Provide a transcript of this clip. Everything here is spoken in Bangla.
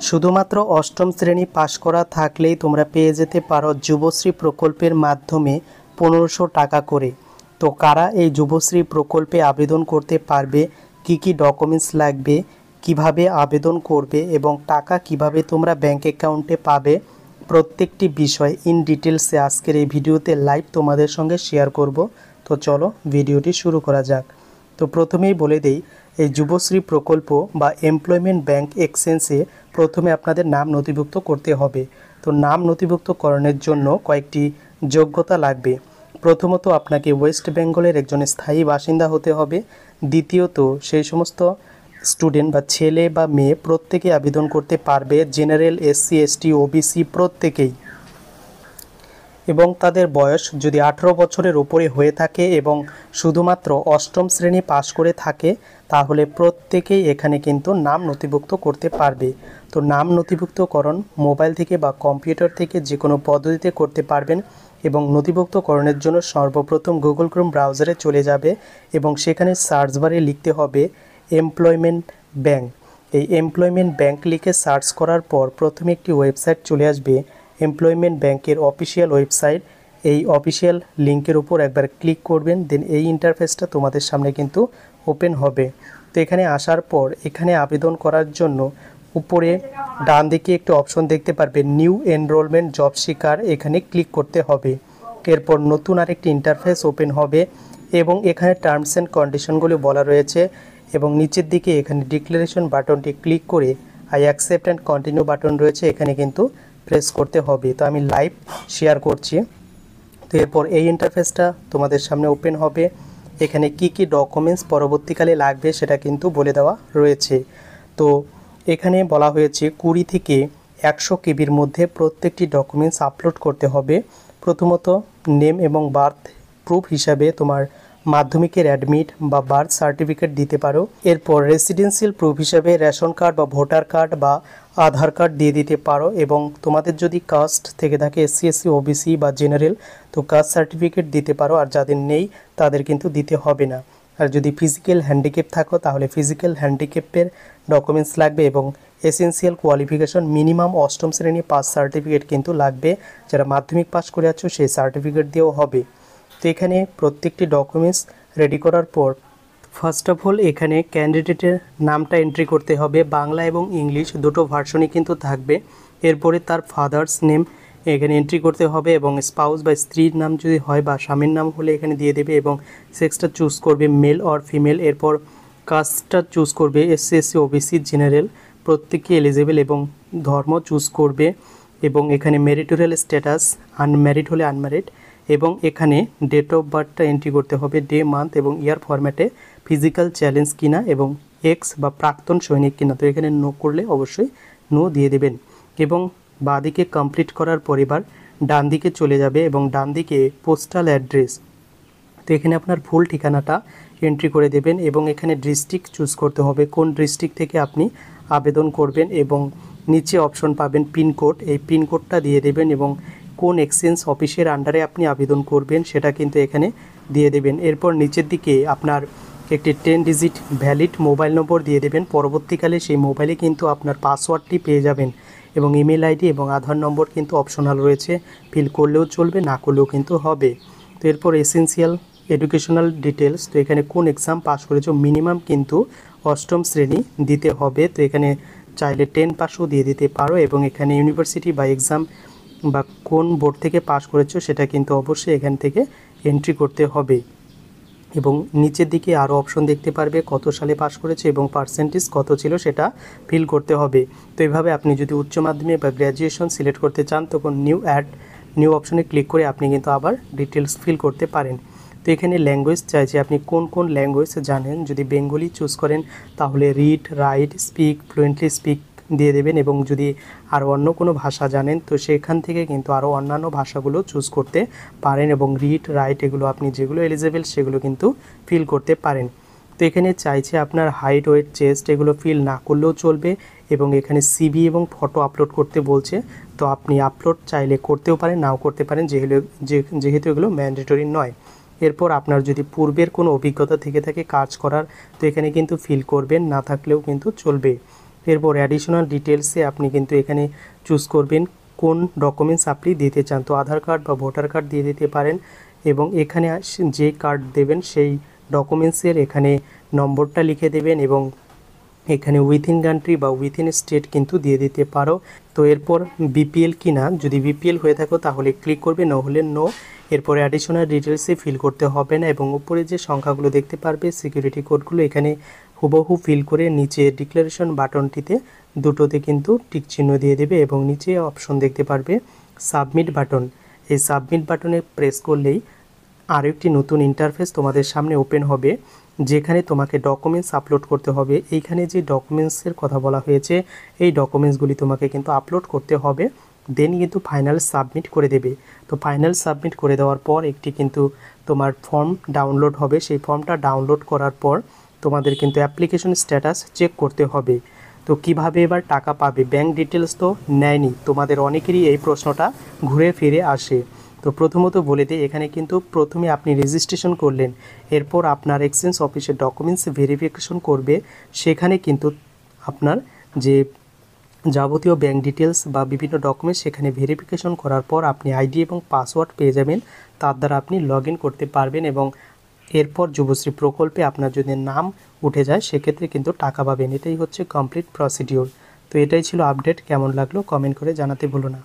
শুধুমাত্র অষ্টম শ্রেণী পাশ করা থাকলেই তোমরা পেয়ে যেতে পারো যুবশ্রী প্রকল্পের মাধ্যমে 1500 টাকা করে। তো কারা এই যুবশ্রী প্রকল্পে আবেদন করতে পারবে, কি কি ডকুমেন্টস লাগবে, কিভাবে আবেদন করবে এবং টাকা কিভাবে তোমরা ব্যাংক অ্যাকাউন্টে পাবে, প্রত্যেকটি বিষয় ইন ডিটেলসে আজকের এই ভিডিওতে লাইভ তোমাদের সঙ্গে শেয়ার করব। তো চলো ভিডিওটি শুরু করা যাক। তো প্রথমেই বলে দেই, এই যুবশ্রী প্রকল্প বা এমপ্লয়মেন্ট ব্যাংক এক্সচেঞ্জে প্রথমে আপনাদের নাম নথিভুক্ত করতে হবে। তো নাম নথিভুক্তকরণের জন্য কয়েকটি যোগ্যতা লাগবে। প্রথমত আপনাকে ওয়েস্ট বেঙ্গলের একজন স্থায়ী বাসিন্দা হতে হবে। দ্বিতীয়ত সেই সমস্ত স্টুডেন্ট বা ছেলে বা মেয়ে প্রত্যেকে আবেদন করতে পারবে, জেনারেল, এসসি, এসটি, ওবিসি প্রত্যেকেই। এবং তাদের বয়স যদি 18 বছরের উপরে হয়ে থাকে এবং শুধুমাত্র অষ্টম শ্রেণী পাশ করে থাকে তাহলে প্রত্যেকেই এখানে কিন্তু নাম নথিভুক্ত করতে পারবে। তো নাম নথিভুক্তকরণ মোবাইল থেকে বা কম্পিউটার থেকে যে কোনো পদ্ধতিতে করতে পারবেন এবং নথিভুক্তকরণের জন্য সর্বপ্রথম গুগল ক্রোম ব্রাউজারে চলে যাবে এবং সেখানে সার্চ বারে লিখতে হবে এমপ্লয়মেন্ট ব্যাংক। এই এমপ্লয়মেন্ট ব্যাংক লিখে সার্চ করার পর প্রথমে একটি ওয়েবসাইট চলে আসবে, এমপ্লয়মেন্ট ব্যাংকের অফিসিয়াল ওয়েবসাইট। এই অফিসিয়াল লিঙ্কের উপর একবার ক্লিক করবেন, দেন এই ইন্টারফেসটা তোমাদের সামনে কিন্তু ওপেন হবে। তো এখানে আসার পর এখানে আবেদন করার জন্য উপরে ডান দিকে একটি অপশন দেখতে পারবেন, নিউ এনরোলমেন্ট জব সিকার, এখানে ক্লিক করতে হবে। এরপর নতুন আরেকটি ইন্টারফেস ওপেন হবে এবং এখানে টার্মস অ্যান্ড কন্ডিশনগুলি বলা রয়েছে এবং নিচের দিকে এখানে ডিক্লারেশন বাটনটি ক্লিক করে I accept and continue button রয়েছে, এখানে কিন্তু প্রেস করতে হবে। তো আমি লাইভ শেয়ার করছি। তো এরপর এই ইন্টারফেসটা তোমাদের সামনে ওপেন হবে। এখানে কি কি ডকুমেন্টস পরবর্তীকালে লাগবে সেটা কিন্তু বলে দেওয়া রয়েছে। তো এখানে বলা হয়েছে 20 থেকে 100 কেবির মধ্যে প্রত্যেকটি ডকুমেন্টস আপলোড করতে হবে। প্রথমত নেম এবং বার্থ প্রুফ হিসাবে তোমার মাধ্যমিকের অ্যাডমিট বা বার্থ সার্টিফিকেট দিতে পারো। এরপর রেসিডেন্সিয়াল প্রুফ হিসাবে রেশন কার্ড বা ভোটার কার্ড বা আধার কার্ড দিয়ে দিতে পারো এবং তোমাদের যদি কাস্ট থেকে থাকে এসসি, এসসি, ওবিসি বা জেনারেল, তো কাস্ট সার্টিফিকেট দিতে পারো, আর যাদের নেই তাদের কিন্তু দিতে হবে না। আর যদি ফিজিক্যাল হ্যান্ডিক্যাপ থাকো তাহলে ফিজিক্যাল হ্যান্ডিক্যাপের ডকুমেন্টস লাগবে এবং এসেনশিয়াল কোয়ালিফিকেশন মিনিমাম অষ্টম শ্রেণী পাস সার্টিফিকেট কিন্তু লাগবে। যারা মাধ্যমিক পাস করে আছো সেই সার্টিফিকেট দিয়েও হবে। তো এখানে প্রত্যেকটি ডকুমেন্টস রেডি করার পর ফার্স্ট অফ অল এখানে ক্যান্ডিডেটের নামটা এন্ট্রি করতে হবে, বাংলা এবং ইংলিশ দুটো ভার্সনই কিন্তু থাকবে। এরপরে তার ফাদার্স নেম এখানে এন্ট্রি করতে হবে এবং স্পাউস বা স্ত্রীর নাম যদি হয় বা স্বামীর নাম হলে এখানে দিয়ে দেবে এবং সেক্সটা চুজ করবে মেল অর ফিমেল। এরপর কাস্টটা চুজ করবে এসসি, এসসি, ওবিসি, জেনারেল, প্রত্যেকে এলিজিবল এবং ধর্ম চুজ করবে এবং এখানে ম্যারিটোরিয়াল স্ট্যাটাস আনম্যারিড হলে আনম্যারিড এবং এখানে ডেট অফ বার্থটা এন্ট্রি করতে হবে, ডে, মান্থ এবং ইয়ার ফরম্যাটে, ফিজিক্যাল চ্যালেঞ্জ কিনা এবং এক্স বা প্রাক্তন সৈনিক কিনা। তো এখানে নো করলে অবশ্যই নো দিয়ে দেবেন এবং বাঁদিকে কমপ্লিট করার পর এবার ডান দিকে চলে যাবে এবং ডান দিকে পোস্টাল অ্যাড্রেস, তো এখানে আপনার ফুল ঠিকানাটা এন্ট্রি করে দেবেন এবং এখানে ডিস্ট্রিক্ট চুজ করতে হবে কোন ডিস্ট্রিক্ট থেকে আপনি আবেদন করবেন এবং নিচে অপশন পাবেন পিনকোড, এই পিনকোডটা দিয়ে দেবেন এবং কোন এক্সচেঞ্জ অফিসের আন্ডারে আপনি আবেদন করবেন সেটা কিন্তু এখানে দিয়ে দেবেন। এরপর নিচের দিকে আপনার একটি 10 ডিজিট ভ্যালিড মোবাইল নম্বর দিয়ে দেবেন। পরবর্তীকালে সেই মোবাইলে কিন্তু আপনার পাসওয়ার্ডটি পেয়ে যাবেন এবং ইমেল আইডি এবং আধার নম্বর কিন্তু অপশনাল রয়েছে, ফিল করলেও চলবে, না করলেও কিন্তু হবে। তো এরপর এসেনশিয়াল এডুকেশনাল ডিটেলস, তো এখানে কোন এক্সাম পাস করেছো, মিনিমাম কিন্তু অষ্টম শ্রেণী দিতে হবে। তো এখানে চাইলে 10 পাসও দিয়ে দিতে পারো এবং এখানে ইউনিভার্সিটি বা এক্সাম বা কোন বোর্ড থেকে পাস করেছো সেটা কিন্তু অবশ্যই এখান থেকে এন্ট্রি করতে হবে এবং নিচের দিকে আরও অপশন দেখতে পারবে কত সালে পাস করেছে এবং পার্সেন্টেজ কত ছিল সেটা ফিল করতে হবে। তো এইভাবে আপনি যদি উচ্চ মাধ্যমিক বা গ্র্যাজুয়েশন সিলেক্ট করতে চান তখন নিউ অপশনে ক্লিক করে আপনি কিন্তু আবার ডিটেলস ফিল করতে পারেন। তো এখানে ল্যাঙ্গুয়েজ চাইছে আপনি কোন কোন ল্যাঙ্গুয়েজ জানেন, যদি বেঙ্গলি চুজ করেন তাহলে read, right, speak, fluently speak দিয়ে দেবেন এবং যদি আর অন্য কোনো ভাষা জানেন তো সেখান থেকে কিন্তু আরও অন্যান্য ভাষাগুলো চুজ করতে পারেন এবং রিড, রাইট এগুলো আপনি যেগুলো এলিজিবল সেগুলো কিন্তু ফিল করতে পারেন। তো এখানে চাইছে আপনার হাইট, ওয়েট, চেস্ট এগুলো ফিল না করলেও চলবে এবং এখানে সিভি এবং ফটো আপলোড করতে বলছে। তো আপনি আপলোড চাইলে করতেও পারেন, নাও করতে পারেন, যেহেতু এগুলো ম্যান্ডেটরি নয়। এরপর আপনার যদি পূর্বের কোনো অভিজ্ঞতা থেকে থাকে কাজ করার তো এখানে কিন্তু ফিল করবেন, না থাকলেও কিন্তু চলবে। এরপর অ্যাডিশনাল ডিটেলসে আপনি কিন্তু এখানে চুজ করবেন কোন ডকুমেন্টস আপনি দিতে চান। তো আধার কার্ড বা ভোটার কার্ড দিয়ে দিতে পারেন এবং এখানে যে কার্ড দেবেন সেই ডকুমেন্টসের এখানে নম্বরটা লিখে দেবেন এবং এখানে উইথিন কান্ট্রি বা উইথিন স্টেট কিন্তু দিয়ে দিতে পারো। তো এরপর বিপিএল কি না, যদি বিপিএল হয়ে থাকো তাহলে ক্লিক করবে, না হলে নো। এরপরে অ্যাডিশনাল ডিটেলসে ফিল করতে হবে না এবং উপরে যে সংখ্যাগুলো দেখতে পারবে সিকিউরিটি কোডগুলো এখানে হুবহু ফিল করে নিচে ডিক্লারেশন বাটনটিতে দুটোতে কিন্তু টিক চিহ্ন দিয়ে দেবে এবং নিচে অপশন দেখতে পারবে সাবমিট বাটন। এই সাবমিট বাটনে প্রেস করলেই আরও একটি নতুন ইন্টারফেস তোমাদের সামনে ওপেন হবে, যেখানে তোমাকে ডকুমেন্টস আপলোড করতে হবে। এইখানে যে ডকুমেন্টসের কথা বলা হয়েছে এই ডকুমেন্টসগুলি তোমাকে কিন্তু আপলোড করতে হবে, দেন কিন্তু ফাইনাল সাবমিট করে দেবে। তো ফাইনাল সাবমিট করে দেওয়ার পর একটি কিন্তু তোমার ফর্ম ডাউনলোড হবে। সেই ফর্মটা ডাউনলোড করার পর তোমাদের কিন্তু অ্যাপ্লিকেশন স্ট্যাটাস চেক করতে হবে। তো কিভাবে এবার টাকা পাবে, ব্যাঙ্ক ডিটেলস তো নেয়নি, তোমাদের অনেকেরই এই প্রশ্নটা ঘুরে ফিরে আসে। তো প্রথমত বলে দিই, এখানে কিন্তু প্রথমে আপনি রেজিস্ট্রেশন করলেন, এরপর আপনার এক্সচেঞ্জ অফিসে ডকুমেন্টস ভেরিফিকেশন করবে। সেখানে কিন্তু আপনার যে যাবতীয় ব্যাঙ্ক ডিটেলস বা বিভিন্ন ডকুমেন্টস সেখানে ভেরিফিকেশন করার পর আপনি আইডি এবং পাসওয়ার্ড পেয়ে যাবেন, তার দ্বারা আপনি লগ ইন করতে পারবেন এবং এরপর যুবশ্রী প্রকল্পে আপনার যদি নাম উঠে যায় সেক্ষেত্রে কিন্তু টাকা পাবেন। এটাই হচ্ছে কমপ্লিট প্রসিডিওর। তো এটাই ছিল আপডেট। কেমন লাগলো কমেন্ট করে জানাতে ভুলো না।